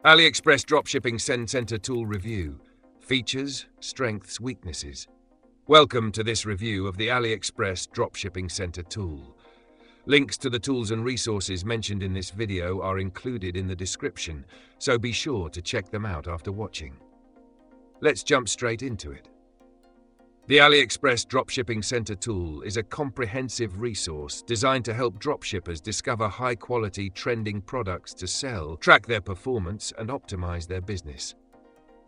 Aliexpress Dropshipping Send Center Tool Review. Features, Strengths, Weaknesses. Welcome to this review of the Aliexpress Dropshipping Center tool. Links to the tools and resources mentioned in this video are included in the description, so be sure to check them out after watching. Let's jump straight into it. The Aliexpress Dropshipping Center tool is a comprehensive resource designed to help dropshippers discover high-quality, trending products to sell, track their performance, and optimize their business.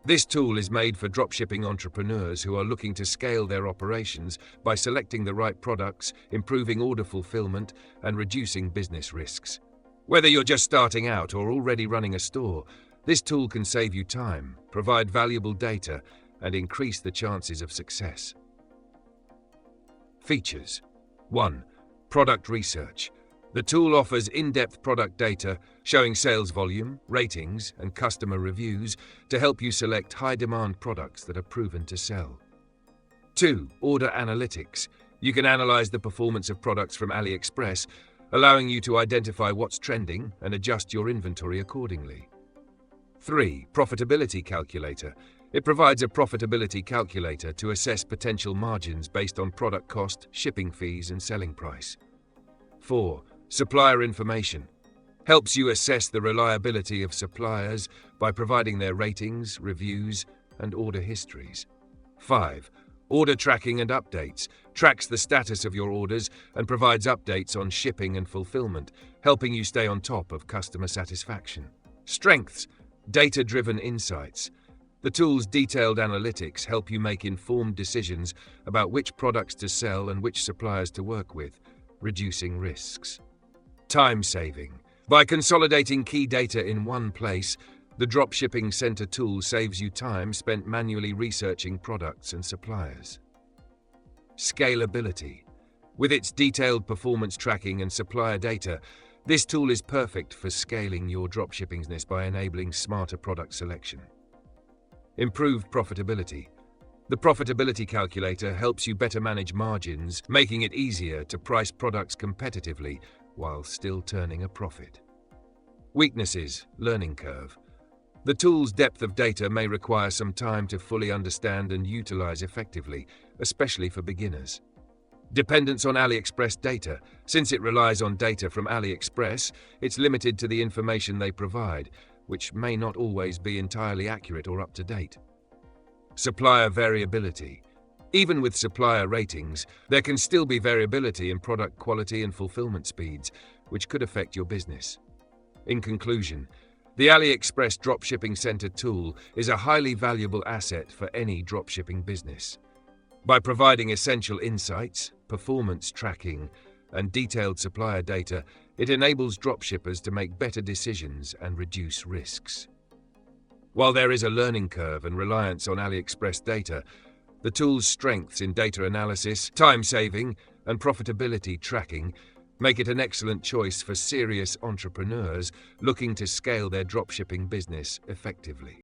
This tool is made for dropshipping entrepreneurs who are looking to scale their operations by selecting the right products, improving order fulfillment, and reducing business risks. Whether you're just starting out or already running a store, this tool can save you time, provide valuable data, and increase the chances of success. Features. 1. Product research. The tool offers in-depth product data showing sales volume, ratings, and customer reviews to help you select high-demand products that are proven to sell. 2. Order analytics. You can analyze the performance of products from AliExpress, allowing you to identify what's trending and adjust your inventory accordingly. 3. Profitability calculator. It provides a profitability calculator to assess potential margins based on product cost, shipping fees, and selling price. 4. Supplier information. Helps you assess the reliability of suppliers by providing their ratings, reviews, and order histories. 5. Order tracking and updates. Tracks the status of your orders and provides updates on shipping and fulfillment, helping you stay on top of customer satisfaction. Strengths. Data-driven insights. The tool's detailed analytics help you make informed decisions about which products to sell and which suppliers to work with, reducing risks. Time saving. By consolidating key data in one place, the Dropshipping Center tool saves you time spent manually researching products and suppliers. Scalability. With its detailed performance tracking and supplier data, this tool is perfect for scaling your dropshipping business by enabling smarter product selection. Improved profitability. The profitability calculator helps you better manage margins, making it easier to price products competitively while still turning a profit. Weaknesses, learning curve. The tool's depth of data may require some time to fully understand and utilize effectively, especially for beginners. Dependence on AliExpress data. Since it relies on data from AliExpress, it's limited to the information they provide, which may not always be entirely accurate or up to date. Supplier variability. Even with supplier ratings, there can still be variability in product quality and fulfillment speeds, which could affect your business. In conclusion, the AliExpress Dropshipping Center tool is a highly valuable asset for any dropshipping business. By providing essential insights, performance tracking, and detailed supplier data, it enables dropshippers to make better decisions and reduce risks. While there is a learning curve and reliance on AliExpress data, the tool's strengths in data analysis, time saving, and profitability tracking make it an excellent choice for serious entrepreneurs looking to scale their dropshipping business effectively.